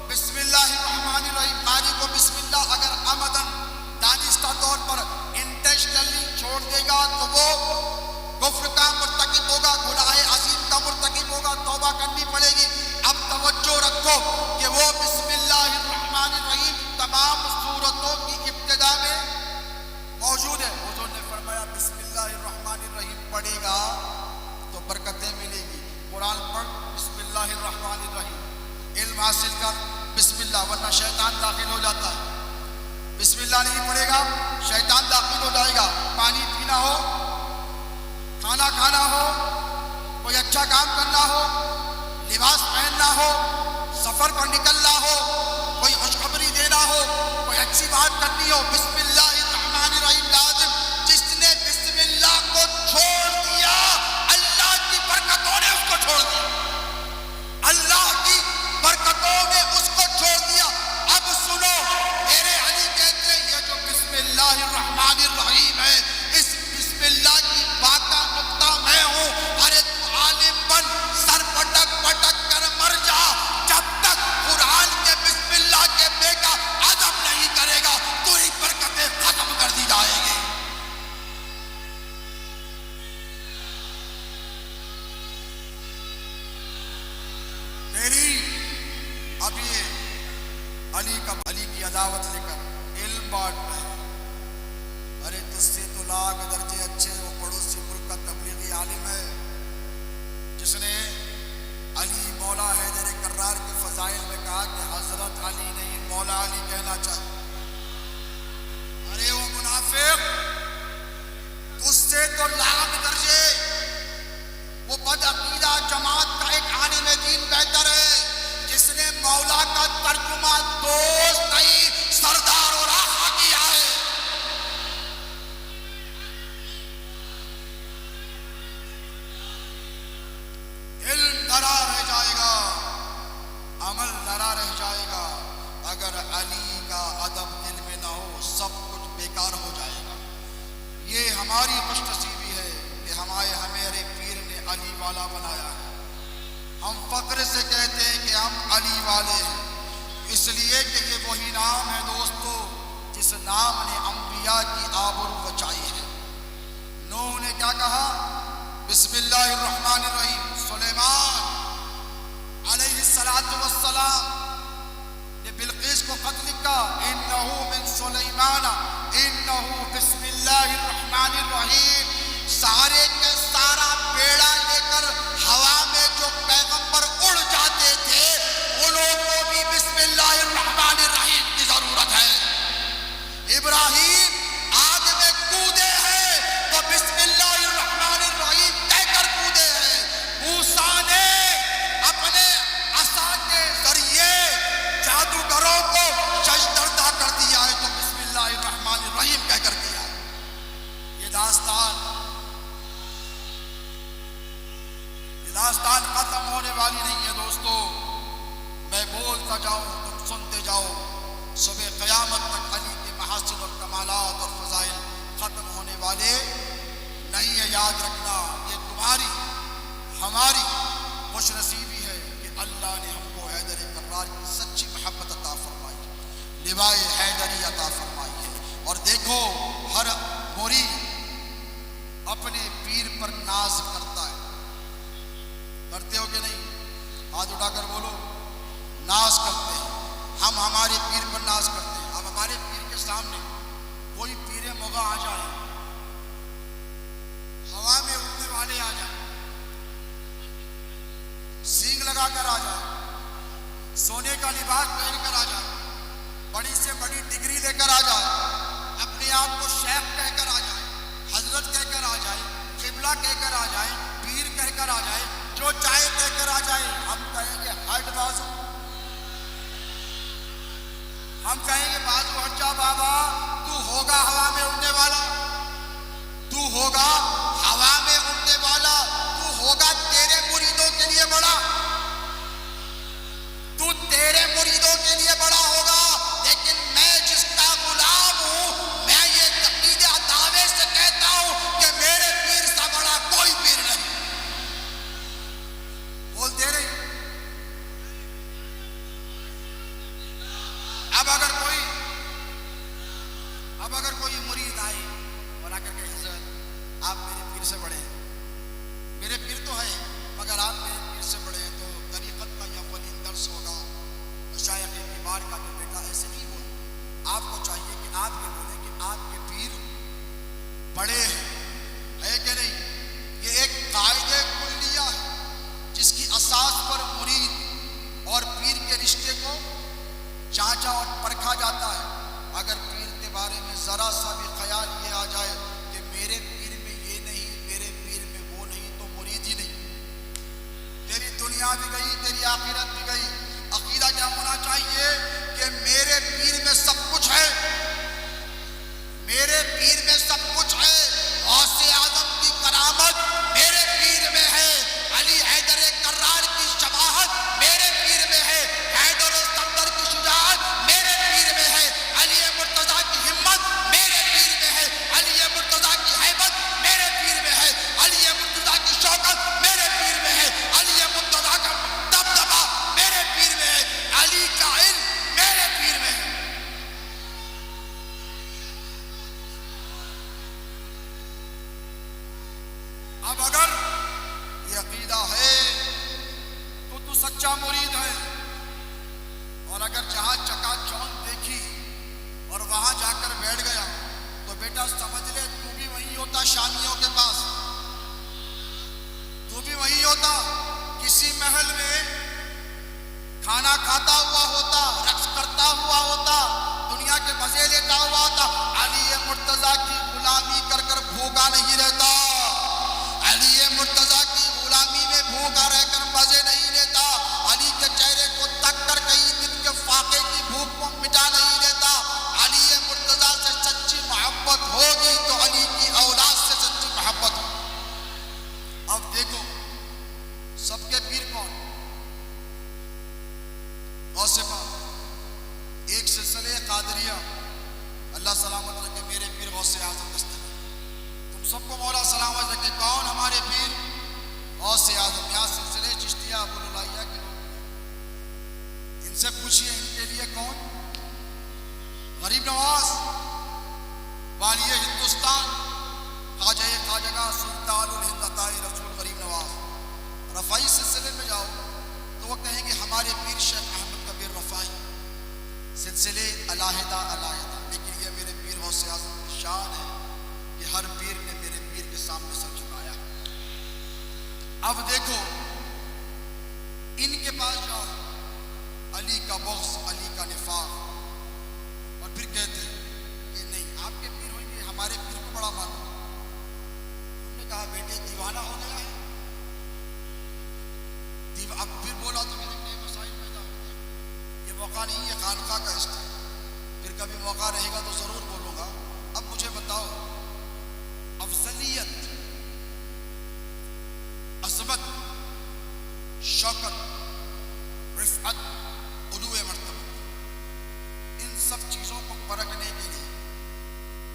بسم اللہ الرحمن الرحیم۔ قاری کو بسم اللہ اگر عمدن دانستہ طور پر انٹینشنلی چھوڑ دے گا تو وہ کفر کا مرتکب ہوگا، گناہ عظیم کا مرتکب ہوگا، توبہ کرنی پڑے گی۔ اب توجہ رکھو کہ وہ بسم اللہ الرحمن الرحیم تمام سورتوں کی ابتدا میں موجود ہے۔ حضور نے فرمایا بسم اللہ الرحمن الرحیم پڑھے گا تو برکتیں ملے گی، قرآن پڑھ بسم اللہ الرحمن الرحیم، علم حاصل کر بسم اللہ، ورنہ شیطان داخل ہو جاتا ہے۔ بسم اللہ نہیں پڑھے گا شیطان داخل ہو جائے گا۔ پانی پینا ہو، کھانا کھانا ہو، کوئی اچھا کام کرنا ہو، لباس پہننا ہو، سفر پر نکلنا ہو، کوئی خوشخبری دینا ہو، کوئی اچھی بات کرنی ہو، بسم اللہ الرحمن الرحیم لازم۔ جس نے بسم اللہ کو چھوڑ دیا اللہ کی برکتوں نے اس کو چھوڑ دیا، اللہ کی برکتوں نے اس کو چھوڑ دیا۔ اب سنو، میرے علی کہتے ہیں یہ جو بسم اللہ الرحمن الرحیم ہے، اس بسم اللہ کی بات کا نقطہ میں ہوں۔ ارے تو عالم بن، سر پٹک پٹک کر مر جا، جب تک قرآن کے بسم اللہ کے بے کا ادب نہیں کرے گا تیری برکتیں ختم کر دی جائے گی۔ تیری اب یہ علی کی عداوت لے کر علم بانٹ رہے، ارے تجھ سے تو لاکھ درجے اچھے وہ پڑوسی ملک کا تبلیغی عالم ہے جس نے علی مولا حیدر کرار کے فضائل میں کہا کہ حضرت علی نہیں مولا علی کہنا چاہیے۔ ارے وہ منافق، تجھ سے تو لاکھ درجے وہ بدعقیدہ جماعت کا ایک عالم دین بہتر ہے جس نے مولا کا ترجمہ دوست نہیں سردار اور آقا کیا ہے۔ علم دھرا رہ جائے گا، عمل دھرا رہ جائے گا، اگر علی کا ادب دل میں نہ ہو سب کچھ بیکار ہو جائے گا۔ یہ ہماری خوش نصیبی ہے کہ ہمارے پیر نے علی والا بنایا ہے۔ ہم فخر سے کہتے ہیں کہ ہم علی والے ہیں، اس لیے کہ یہ وہی نام ہے دوستو جس نام نے انبیاء کی آبرو بچائی ہے۔ نوح نے کیا کہا، بسم اللہ الرحمن الرحیم۔ سلیمان علیہ السلام نے بلقیس کو خط لکھا، انہو من سلیمان انہو بسم اللہ الرحمن الرحیم۔ سارے کے سارا بیڑا لے کر ہوا میں جو پیغمبر اڑ جاتے تھے انہوں کو بھی بسم اللہ الرحمن الرحیم کی ضرورت ہے. ابراہیم آگ میں کودے ہیں تو بسم اللہ الرحمن الرحیم کہہ کر کودے ہیں. موسیٰ نے اپنے عصا کے ذریعے جادوگروں کو سجدہ کر دیا ہے تو بسم اللہ الرحمن الرحیم کہہ کر دیا ہے. یہ داستان ختم ہونے والی نہیں ہے دوستو. میں بولتا جاؤں تم سنتے جاؤ. صبح قیامت تک علی کے محاسن اور کمالات اور فضائل ختم ہونے والے نہیں ہے. یاد رکھنا یہ تمہاری ہماری خوش نصیبی ہے کہ اللہ نے ہم کو حیدر کرار کی سچی محبت عطا فرمائی ہے, لوائے حیدری عطا فرمائی ہے. اور دیکھو ہر مرید اپنے پیر پر ناز کرتا ہے. کرتے ہو کہ نہیں؟ ہاتھ اٹھا کر بولو. ناز کرتے ہیں ہم, ہمارے پیر پر ناز کرتے ہیں. اب ہمارے پیر کے سامنے کوئی پیر مغا آ جائے, ہوا میں اڑنے والے آ جائیں, سینگ لگا کر آ جائے, سونے کا لباس پہن کر آ جائے, بڑی سے بڑی ڈگری لے کر آ جائے, اپنے آپ کو شیخ کہہ کر آ جائے, حضرت کہہ کر آ جائے, قبلہ کہہ کر آ جائے, پیر کہہ کر آ جائے, جو چاہے کہہ کر آ جائے, ہم کہیں گے ہٹ بازو, ہم کہیں گے بازو ہٹ جا بابا. تو ہوگا ہوا میں اڑنے والا, تو ہوگا ہوا میں اڑنے والا, تو ہوگا تیرے مریدوں کے لیے بڑا, تو تیرے مریدوں کے لیے بڑا ہوگا. لیکن میں جس کا غلام ہوں, میں یہ عقیدہ دعوے سے کہتا ہوں کہ میرے پیر سے بڑا کوئی پیر نہیں. بولتے رہی. اب اگر کوئی مرید آئے اور آ کر کہ حضرت آپ میرے پیر سے بڑے ہیں, میرے پیر تو ہے مگر آپ میرے پیر سے بڑے ہیں, تو طریقت کا یہ اولین درس ہوگا مشایخ کبار کا کہ بیٹا ایسے نہیں بول. آپ کو چاہیے کہ آپ یہ بولیں کہ آپ کے پیر بڑے ہیں, ہے کہ نہیں؟ یہ ایک قاعدہ کلیہ ہے جس کی اساس پر مرید اور پیر کے رشتے کو جانچا اور پرکھا جاتا ہے. اگر پیر کے بارے میں ذرا سا بھی خیال یہ آ جائے کہ میرے پیر میں یہ نہیں, میرے پیر میں وہ نہیں, تو مرید ہی نہیں. تیری دنیا بھی گئی, تیری آخرت بھی گئی. عقیدہ کیا ہونا چاہیے کہ میرے پیر میں سب کچھ ہے, میرے پیر میں سب کچھ ہے. غوث اعظم کی کرامت میرے پیر میں ہے, علی حیدر کرار کی شباہت میرے پیر میں ہے, حیدر الصفدر کی شجاعت میرے پیر میں ہے, علی مرتضیٰ کی ہمت میرے پیر میں ہے, علی مرتضیٰ کی ہیبت میرے پیر میں ہے, علی مرتضیٰ کی شوکت میرے پیر میں ہے, علی مرتضیٰ کا دبدبا میرے پیر میں ہے, علی کا علم میرے پیر میں ہے. اب اگر یہ عقیدہ ہے تو سچا مرید ہے. اور اگر جہاں چکا چوند دیکھی اور وہاں جا کر بیٹھ گیا تو بیٹا سمجھ لے تو بھی وہیں ہوتا شامیوں کے پاس, تو بھی وہیں ہوتا, کسی محل میں کھانا کھاتا ہوا ہوتا, رقص کرتا ہوا ہوتا, دنیا کے مزے لیتا ہوا ہوتا. علی مرتضیٰ کی غلامی کر کر بھوکا نہیں رہتا, علی مرتضیٰ کی غلامی میں بھوکا رہ کر مزے نہیں لیتا, علی کے چہرے کو تک کر کئی دن کے فاقے کی بھوک کو مٹا نہیں لیتا. علی مرتضیٰ سے سچی محبت ہوگی تو علی کی اولاد سے سچی محبت ہوگی. اب دیکھو سب کے پیر کون؟ غوث پاک. ایک سلسلے قادریہ اللہ سلامت رکھے میرے پیر غوث اعظم دستگیر. تم سب کو مولا سلامت رکھے. کون ہمارے پیر؟ غوث اعظم. یہاں سلسلے چشتیہ ابو العالیہ کے لوگ, ان سے پوچھئے ان کے لیے کون؟ غریب نواز والی ہندوستان, خواجہ خواجگاہ سلطان الہند عطائے رسول غریب نواز. رفاعی سلسلے میں جاؤ تو وہ کہیں گے ہمارے پیر شیخ احمد کبیر رفاعی. سلسلے علیحدہ علیحدہ, لیکن یہ میرے پیر غوث اعظم کی شان ہے کہ ہر پیر نے میرے پیر کے سامنے سر اب دیکھو ان کے پاس جاؤ، علی کا بغض، علی کا نفاق، اور پھر کہتے ہیں کہ نہیں آپ کے پیر ہوئیں گے، ہمارے پیر کو بڑا مانو۔ ہم نے کہا بیٹے دیوانہ ہو گیا ہے، اب پھر بولا تو میرے نئے مسائل پیدا ہوتے ہیں، یہ موقع نہیں ہے خانقاہ کا اس کا، پھر کبھی موقع رہے گا تو ضرور بولوں گا۔ اب مجھے بتاؤ افضلیت، عظمت، شوکت، رفعت، علو مرتبہ، ان سب چیزوں کو پرکھنے کے لیے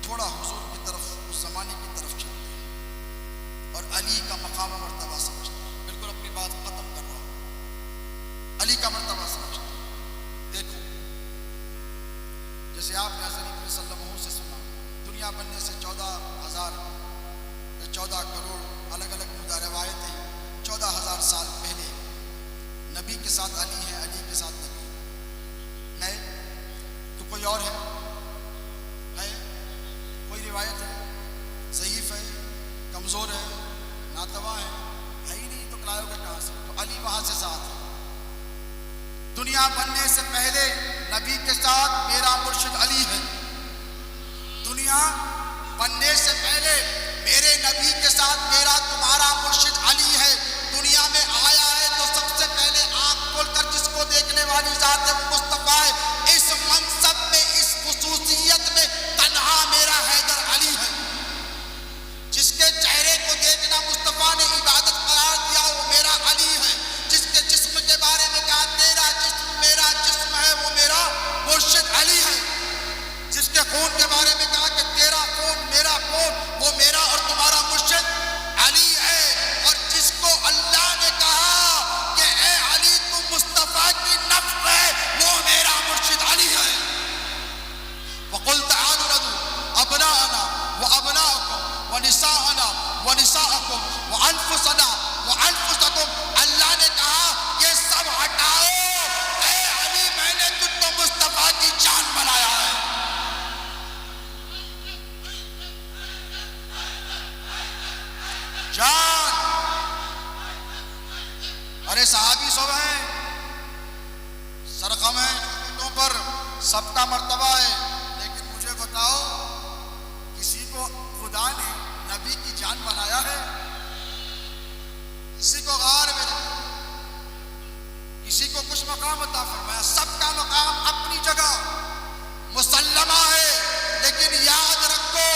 تھوڑا حضور کی طرف، اس زمانے کی طرف چلتے ہیں اور علی کا مقام و مرتبہ سمجھتے ہیں۔ بالکل اپنی بات ختم کر رہا ہوں، علی کا مرتبہ سمجھتے ہیں۔ دیکھو جیسے آپ نے حضرت صلی اللہ علیہ وسلم سے سنا، دنیا بننے سے 14,000 یا 14 کروڑ الگ الگ مدعا روایتیں، 14,000 سال پہلے نبی کے ساتھ علی ہے، علی کے ساتھ نبی ہے تو کوئی اور ہے کوئی روایت ہے ضعیف ہے، کمزور ہے، ناتواں ہے ہی نہیں، تو لائے گا کہاں سے؟ تو علی وہاں سے ساتھ ہے۔ دنیا بننے سے پہلے نبی کے ساتھ میرا مرشد علی ہے، دنیا بننے سے پہلے میرے نبی کے ساتھ میرا تمہارا مرشد علی ہے۔ دنیا میں آیا ہے تو سب سے پہلے آنکھ کھول کر جس کو دیکھنے والی ذات ہے وہ مصطفیٰ ہے۔ اس منصب میں، اس خصوصیت میں تنہا میرا حیدر علی ہے۔ جس کے چہرے کو دیکھنا مصطفیٰ نے عبادت قرار دیا وہ میرا علی ہے۔ جس کے جسم کے بارے میں کہا تیرا جسم میرا جسم ہے وہ میرا مرشد علی ہے۔ جس کے خون کے بارے میں کہا کہ تیرا خون میرا خون وہ میرا اور تمہارا مرشد علی ہے۔ اور جس کو اللہ نے کہا کہ اے علی تو مصطفیٰ کی نفس ہے وہ میرا مرشد علی ہے۔ وَقُلْ تَعَالُوا نَدْعُو أَبْنَاءَنَا وَأَبْنَاءَكُمْ وَنِسَاءَنَا وَنِسَاءَكُمْ وَأَنفُسَنَا وَأَنفُسَكُمْ۔ اللہ نے کہا یہ سب ہٹاؤ، اے علی میں نے تجھ کو مصطفیٰ کی جان بنایا ہے۔ جان، ارے صحابی سب ہیں، سرخم ہیں چھوٹوں پر، سب کا مرتبہ ہے، لیکن مجھے بتاؤ کسی کو خدا نے نبی کی جان بنایا ہے؟ کسی کو غار میں رکھا، کسی کو کچھ مقام عطا فرمایا؟ سب کا مقام اپنی جگہ مسلمہ ہے، لیکن یاد رکھو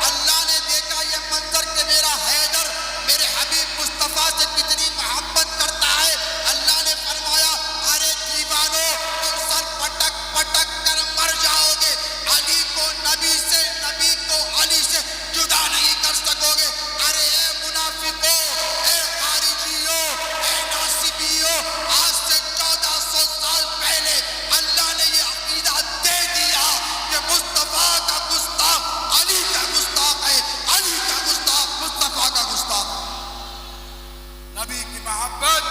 اللہ نے دیکھا یہ منظر کہ میرا حیدر میرے حبیب مصطفیٰ سے کتنی محبت کرتا ہے۔ اللہ نے فرمایا ارے دیوانو تم سر پٹک پٹک کر مر جاؤ گے، علی کو نبی سے، نبی کو علی سے جدا نہیں کر سکو گے۔ ارے اے منافقو، اے خارجیو، اے ناصبیو، آج سے 1400 سال پہلے اللہ نے یہ عقیدہ دے دیا کہ مصطفیٰ کا گستاخ علی کا گستاخ ہے، علی کا گستاخ مصطفیٰ کا گستاخ ہے۔ نبی کی محبت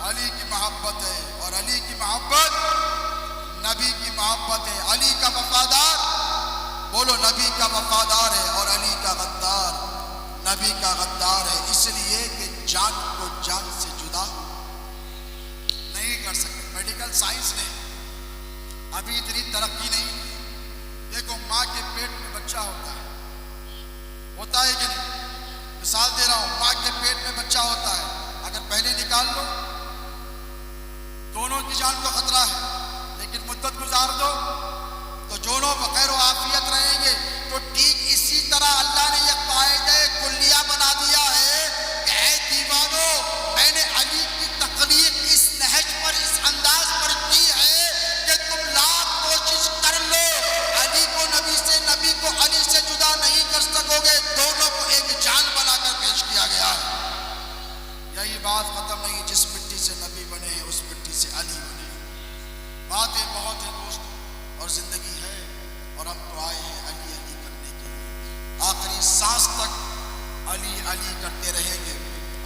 علی کی محبت ہے، اور علی کی محبت نبی کی محبت ہے۔ علی کا وفادار، بولو نبی کا وفادار ہے، اور علی کا غدار نبی کا غدار ہے، اس لیے کہ جان کو جان سے جدا نہیں کر سکتے۔ میڈیکل سائنس نے ابھی اتنی ترقی نہیں کی۔ دیکھو ماں کے پیٹ میں بچہ ہوتا ہے کہ نہیں؟ مثال دے رہا ہوں، ماں کے پیٹ میں بچہ ہوتا ہے، اگر پہلے نکال لو دونوں کی جان کو خطرہ ہے، لیکن مدت گزار دو تو دونوں بخیر و عافیت رہیں گے۔ تو ٹھیک اسی طرح اللہ نے یہ قاعدہ کلیہ بنا دیا ہے کہ اے دیوانو، میں نے علی کی تخلیق اس نہج پر، اس انداز پر کی ہے کہ تم لاکھ کوشش کر لو علی کو نبی سے، نبی کو علی سے جدا نہیں کر سکو گے، دونوں کو ایک جان بنا کر پیش کیا گیا ہے۔ یہی بات ختم نہیں، جس مٹی سے نبی بنے ہیں اس مٹی سے علی بنے ہیں۔ باتیں بہت ہیں دوست، اور زندگی ہے، اور ہم تو آئے ہیں علی علی کرنے کے لیے۔ آخری سانس تک علی علی کرتے رہیں گے،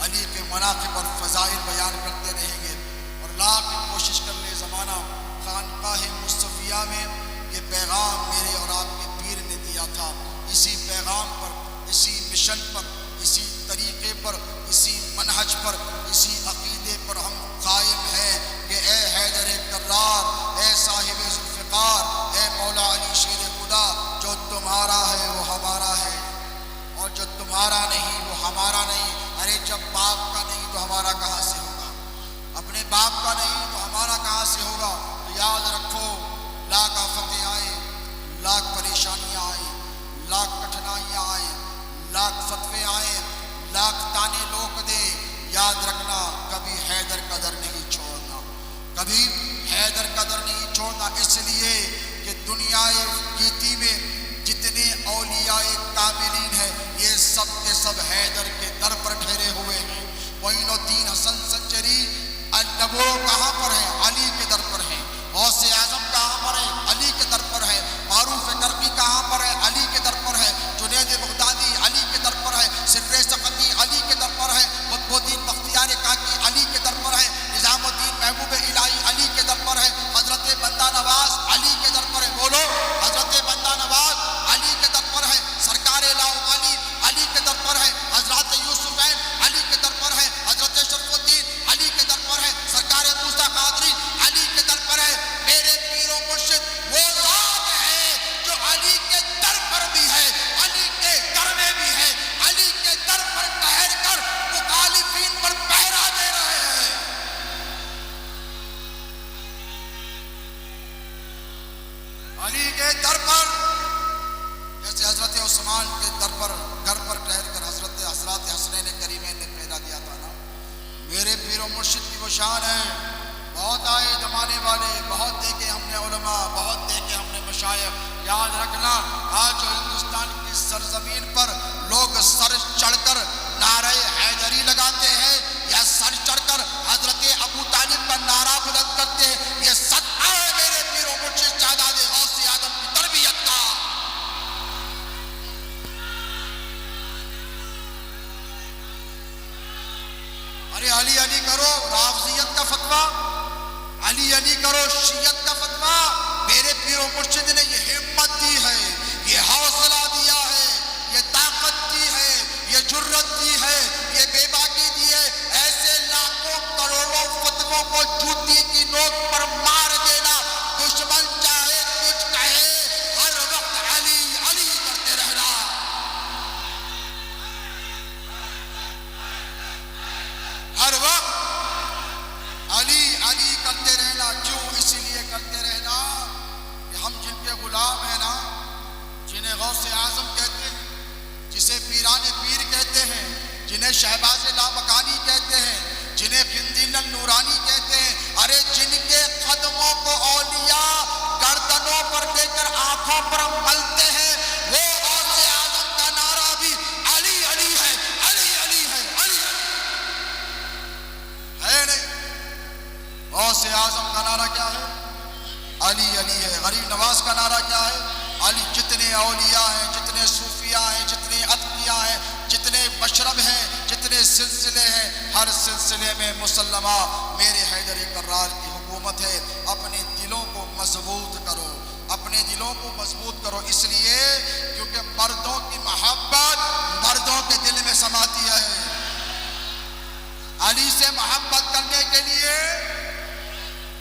علی کے مناقب اور فضائل بیان کرتے رہیں گے، اور لاکھ کوشش کر لے زمانہ خانقاہ مصطفیہ میں یہ پیغام میرے اور آپ کے پیر نے دیا تھا۔ اسی پیغام پر، اسی مشن پر، اسی طریقے پر، اسی منہج منہج پر، اسی عقیدے پر ہم قائم ہیں کہ اے حیدر کرار، اے صاحب ذوالفقار، اے مولا علی شیر خدا، جو تمہارا ہے وہ ہمارا ہے، اور جو تمہارا نہیں وہ ہمارا نہیں۔ ارے جب باپ کا نہیں تو ہمارا کہاں سے ہوگا؟ اپنے باپ کا نہیں تو ہمارا کہاں سے ہوگا؟ تو یاد رکھو، لاکھ آفتیں آئیں، لاکھ پریشانیاں آئیں، لاکھ کٹھنائیاں آئیں، لاکھ فتوے آئیں، لاکھ تانے لوگ دے، یاد رکھنا کبھی حیدر قدر نہیں چھوڑنا، کبھی حیدر قدر نہیں چھوڑنا۔ اس لیے کہ دنیا گیتی میں جتنے اولیاء کاملین ہیں یہ سب کے سب حیدر کے در پر ٹھہرے ہوئے ہیں۔ معین الدین حسن سنجری وہ کہاں پر ہیں؟ علی کے در پر ہیں۔ غوث اعظم کہاں پر ہے؟ علی کے در پر ہے۔ معروف کرقی کہاں پر ہے؟ علی کے در پر ہے۔ جنید بغدادی علی کے در پر ہے۔ سر سقطی علی کے در پر ہے۔ قطب الدین بختیار کاکی علی کے در پر ہے۔ نظام الدین محبوب الہی علی کے در پر ہے۔ حضرت بندہ نواز علی کے در پر ہے۔ بولو، حضرت بندہ نواز علی کے در پر ہے۔ سرکار لاہوری علی کے در پر ہے۔ حضرت یوسف علی کے در پر ہے۔ حضرت شرف الدین علی کے در پر ہے۔ سرکار موسیٰ قادری علی کے در پر ہے۔ میرے پیر و مرشد وہ ذات ہے جو علی کے در پر بھی ہے، علی کے گھر میں بھی ہے، علی کے در پر ٹھہر کر مخالفین پر پہرا دے رہے ہیں۔ علی کے در پر، جیسے حضرت عثمان کے در پر گھر پر ٹھہر کر حضرت حسنین کریمین نے پہرا دیا تھا نا۔ میرے پیر و مرشد کی وہ شان ہے۔ بہت آئے زمانے والے، بہت دیکھے ہم نے علماء، بہت دیکھے ہم نے مشائخ۔ یاد رکھنا، آج جو ہندوستان کی سرزمین پر لوگ سر چڑھ کر نعرہ حیدری لگاتے ہیں یا سر چڑھ کر حضرت ابو طالب کا نعرہ بلند کرتے ہیں، یہ صدقہ ہے میرے پیر و مرشد سادات غوث اعظم کی تربیت کا۔ ارے علی علی کرو رافضیت کا فتویٰ، علی علی کرو شیعت کا فتویٰ۔ میرے پیر و مرشد نے یہ ہمت دی ہے، یہ حوصلہ دیا ہے، یہ طاقت دی ہے، یہ جرت دی ہے، یہ بے باکی دی ہے۔ ایسے لاکھوں کروڑوں فتووں کو جوتی کی نوک پر مار دینا، دشمن چاہے کچھ کہے، ہر وقت علی علی کرتے رہنا۔ ہر وقت علی علی کرتے رہنا۔ کیوں؟ اس لیے کرتے رہنا کہ ہم جن کے غلام ہیں نا، جنہیں غوث اعظم کہتے ہیں، جسے پیران پیر کہتے ہیں، جنہیں شہباز لامکانی کہتے ہیں، جنہیں قندیل النورانی کہتے ہیں، ارے جن کے قدموں کو اولیاء گردنوں پر دے کر آنکھوں پر ملتے ہیں، وہ غوث اعظم کا نعرہ بھی علی علی ہے، علی علی ہے، علی ہے نہیں؟ غوث اعظم کا نعرہ کیا ہے؟ علی علی ہے۔ غریب نواز کا نعرہ کیا ہے؟ علی۔ جتنے اولیاء ہیں، جتنے صوفیاء ہیں، جتنے اتقیاء ہیں، جتنے مشرب ہیں، جتنے سلسلے ہیں، ہر سلسلے میں مسلمہ میرے حیدر کرار کی حکومت ہے۔ اپنے دلوں کو مضبوط کرو، اپنے دلوں کو مضبوط کرو، اس لیے کیونکہ مردوں کی محبت مردوں کے دل میں سماتی ہے۔ علی سے محبت کرنے کے لیے،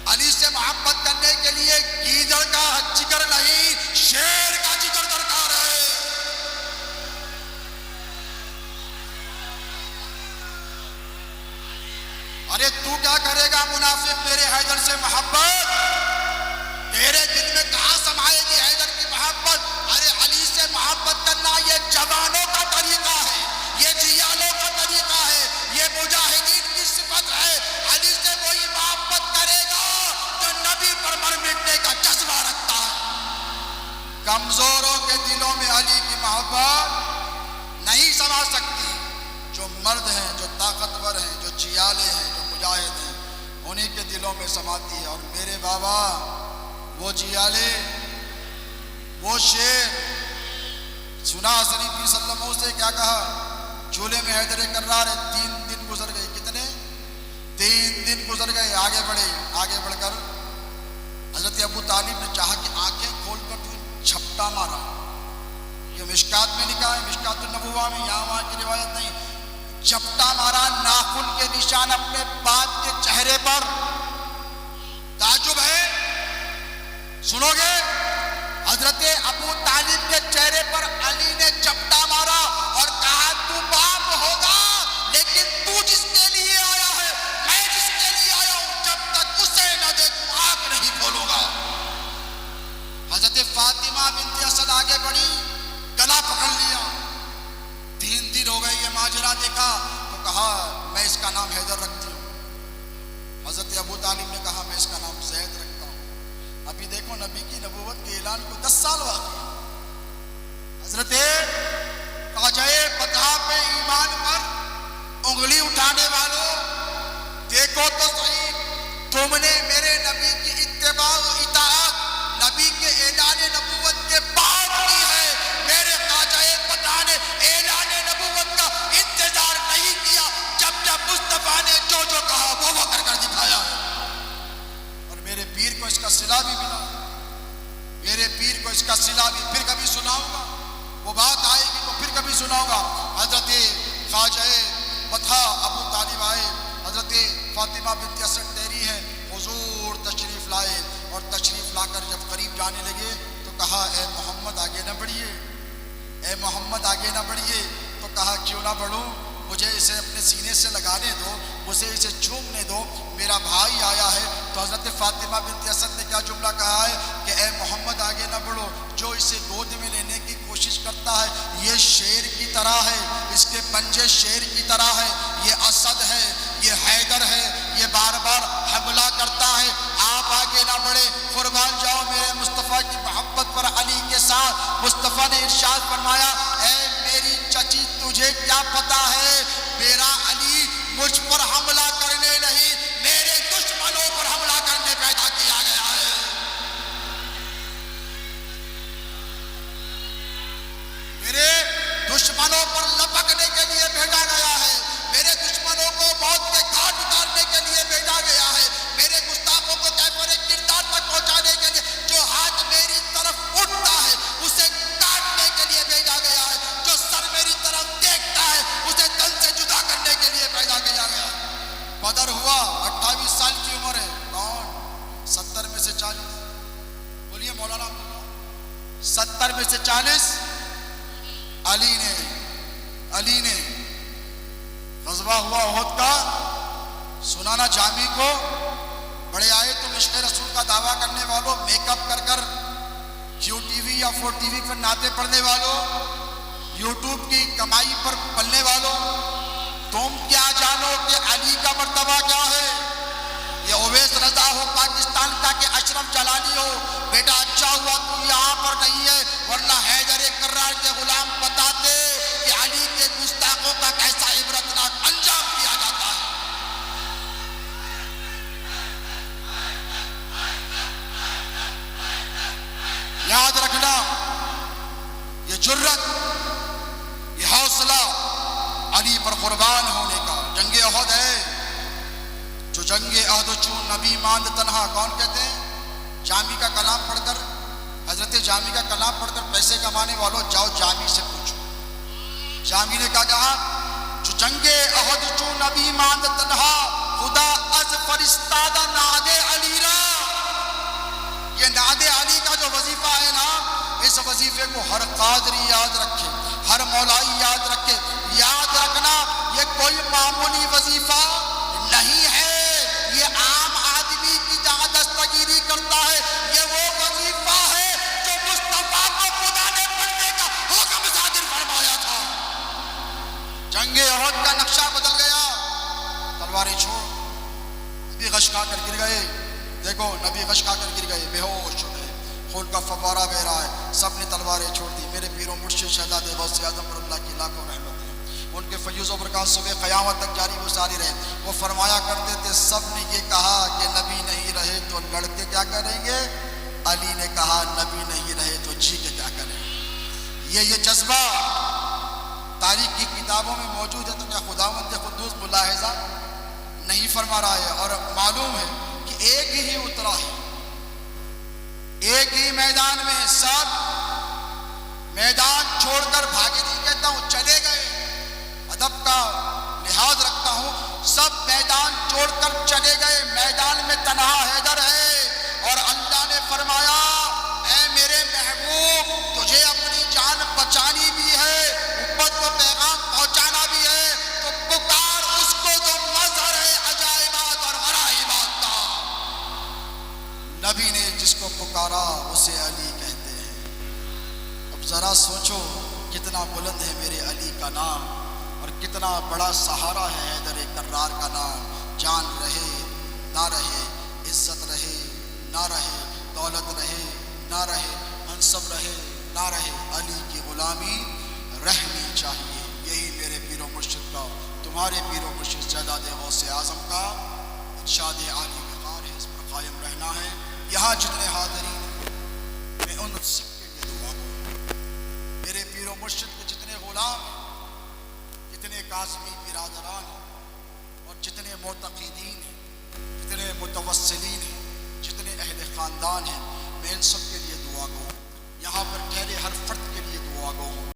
علی سے محبت کرنے کے لیے گیدڑ کا جگر نہیں، شیر کا جگر درکار ہے۔ ارے تو کیا کرے گا منافق میرے حیدر سے محبت؟ تیرے دل میں کہاں سمائے گی حیدر کی محبت؟ ارے علی سے محبت کرنا یہ جوانوں کا طریقہ ہے، یہ جیالوں کا طریقہ ہے، یہ مجاہدین کی صفت ہے۔ علی سے وہی محبت کرے گا جو نبی پر مر مٹنے کا جذبہ رکھتا ہے۔ کمزوروں کے دلوں میں علی کی محبت نہیں سما سکتی۔ جو مرد ہیں، جو طاقتور ہیں، جو جیالے ہیں، جو مجاہد ہیں، انہی کے دلوں میں سماتی ہے۔ اور میرے بابا وہ جیالے، وہ شیر سنا حسنی پیر صلی اللہ علیہ وسلم سے کیا کہا؟ چولہے میں حیدر کرار ہے، 3 دن گزر گئے۔ کتنے؟ 3 دن گزر گئے۔ آگے بڑھے، آگے بڑھ کر حضرت ابو طالب نے چاہا کہ آنکھیں کھول کر چھپٹا مارا۔ یہ مشکات میں لکھا ہے، مشکات النبوہ میں، یہاں وہاں کی روایت نہیں۔ چپٹا مارا ناخن کے نشان اپنے باپ کے چہرے پر. تعجب ہے, سنو گے, حضرت ابو طالب کے چہرے پر علی نے چپٹا مارا اور کہا تو باپ ہوگا لیکن تو جس کے لیے آیا ہے, میں جس کے لیے آیا ہوں, جب تک اسے نہ دیکھوں آنکھ نہیں کھولوں گا. حضرت فاطمہ بنت اسد آگے بڑھی, گلا پکڑ لیا. 3 دن ہو گئے یہ ماجرا دیکھا تو کہا میں اس کا نام حیدر رکھتی ہوں. حضرت ابو طالب نے کہا میں اس کا نام زید رکھتا ہوں. ابھی دیکھو نبی کی نبوت کے اعلان کو 10 سال واقعی. حضرت خواجہ بطحہ پہ ایمان پر انگلی اٹھانے والوں, دیکھو تو صحیح, تم نے میرے نبی کی اتباع و اطاعت نبی کے اعلان نبوت کے بعد کی ہے. میرے خواجہ بطحہ نے اعلان نبوت کا انتظار نہیں کیا, جب مصطفیٰ نے جو جو کہا وہ کر کر دکھایا ہے. اور میرے پیر کو اس کا صلہ بھی ملا, میرے پیر کو اس کا صلہ بھی پھر کبھی سناؤں گا, وہ بات آئے گی تو پھر کبھی سناؤں گا. حضرت خواجہ بطحہ ابو طالب آئے, حضرت فاطمہ بنت اسد ٹھہری ہے, حضور تشریف لائے اور تشریف لا کر جب قریب جانے لگے تو کہا اے محمد آگے نہ بڑھیے, اے محمد آگے نہ بڑھیے. تو کہا کیوں نہ بڑھوں, مجھے اسے اپنے سینے سے لگانے دو, مجھے اسے چومنے دو, میرا بھائی آیا ہے. تو حضرت فاطمہ بنت اسد نے کیا جملہ کہا ہے کہ اے محمد آگے نہ بڑھو, جو اسے گود میں لینے کی کوشش کرتا ہے یہ شیر کی طرح ہے, اس کے پنجے شیر کی طرح ہے, یہ اسد ہے, یہ حیدر ہے, یہ بار بار حملہ کرتا ہے. آپ آگے نہ بڑھے, قربان جاؤ میرے مصطفیٰ کی محبت پر. علی کے ساتھ مصطفیٰ نے ارشاد فرمایا اے میری چچی تجھے کیا پتا ہے, میرا علی مجھ پر حملہ کرنے نہیں, میرے دشمنوں پر حملہ کرنے پیدا کیا گیا ہے. میرے دشمنوں پر لپکنے کے لیے بھیجا گیا ہے, میرے دشمنوں کو موت کے گھاٹ اتارنے کے لیے بھیجا گیا ہے, میرے گستاخوں کو کیفر کردار تک پہنچانے کے لیے. جو ہاتھ میری طرف اٹھتا ہے اسے کاٹنے کے لیے بھیجا گیا ہے, جو سر میری طرف دیکھتا ہے اسے تن سے جدا کرنے کے لیے پیدا کیا گیا. بدر ہوا, 28 سال کی عمر ہے, کون 70 میں سے 40, بولیے مولانا, 70 میں سے 40 علی نے غزوہ ہوا احد کا, سنانا جامی کو. بڑے آئے تم عشق رسول کا دعویٰ کرنے والوں, میک اپ کر کر کیو ٹی وی یا 4 ٹی وی پر نعتیں پڑھنے والوں, یوٹیوب کی کمائی پر پلنے والوں, تم کیا جانو کہ علی کا مرتبہ کیا ہے. یہ اویس رضا ہو پاکستان کا کہ اشرف جلالی ہو, بیٹا اچھا ہوا تو یہاں پر نہیں ہے, ورنہ حیدر کرار کے غلام بتاتے کہ علی کے گستاخوں کا کیسا عبرتناک انجام کیا جاتا ہے. یاد رکھنا, یہ جرت, یہ حوصلہ علی پر قربان ہونے کا. جنگ احد ہے جو جنگ عہد چون نبی ماند تنہا, کون کہتے ہیں؟ جامی کا کلام پڑھ کر, حضرت جامی کا کلام پڑھ کر پیسے کمانے والوں جاؤ جامی سے پوچھو. جامی نے کہا جو جنگ عہد چون نبی ماند تنہا, خدا از فرستادہ ناد علی را. یہ ناد علی کا جو وظیفہ ہے نا, اس وظیفے کو ہر قادری یاد رکھے, ہر مولائی یاد رکھے. یاد رکھنا یہ کوئی معمولی وظیفہ نہیں ہے, یہ عام آدمی کی جہاں دستگیری کرتا ہے, یہ وہ وظیفہ ہے جو مصطفیٰ کو خدا نے پڑھنے کا حکم صادر فرمایا تھا. جنگ احد کا نقشہ بدل گیا, تلواریں چھوڑ, نبی غش کھا کر گر گئے. دیکھو نبی غش کھا کر گر گئے, بے ہوش ہو گئے, خون کا فوارہ بہ رہا ہے, سب نے تلواریں چھوڑ دی. میرے پیروں مرشد شہزاد غوث اعظم پر اللہ کی لاکھوں رحمت ہے, ان کے فیوز و برکات صبح قیامت تک جاری و ساری رہے. وہ فرمایا کرتے تھے سب نے یہ کہا کہ نبی نہیں رہے تو لڑکے کیا کریں گے, علی نے کہا نبی نہیں رہے تو جی کے کیا کریں. یہ جذبہ تاریخ کی کتابوں میں موجود ہے, تو کیا خداوند قدوس ملاحظہ نہیں فرما رہا ہے؟ اور معلوم ہے کہ ایک ہی اترا ہے, ایک ہی میدان میں, سب میدان چھوڑ کر بھاگے نہیں کہتا ہوں, چلے گئے. ادب کا سب میدان چھوڑ کر چلے گئے، میدان میں تنہا حیدر ہے، اور اللہ نے فرمایا اے میرے محبوب تجھے اپنی جان بچانی بھی ہے، امت کو پیغام پہنچانا بھی ہے، تو پکار اس کو جو مظہر ہے عجائبات اور غرائبات کا۔ نبی نے جس کو پکارا اسے علی کہتے ہیں۔ اب ذرا سوچو کتنا بلند ہے میرے علی کا نام، اور کتنا بڑا سہارا ہے حیدر کرار کا نام۔ جان رہے نہ رہے، عزت رہے نہ رہے، دولت رہے نہ رہے، منصب رہے نہ رہے، علی کی غلامی رہنی چاہیے۔ یہی میرے پیر و مرشد کا، تمہارے پیر و مرشد جداد غوث اعظم کا ارشاد عالی وقار ہے، اس پر قائم رہنا ہے۔ یہاں جتنے حاضرین ہیں میں ان سب کے لیے دعا کروں، میرے پیر و مرشد کے جتنے غلام ہیں، جتنے کاظمی برادران ہیں، اور جتنے معتقدین ہیں، جتنے متوسلین ہیں، جتنے اہل خاندان ہیں، میں ان سب کے لیے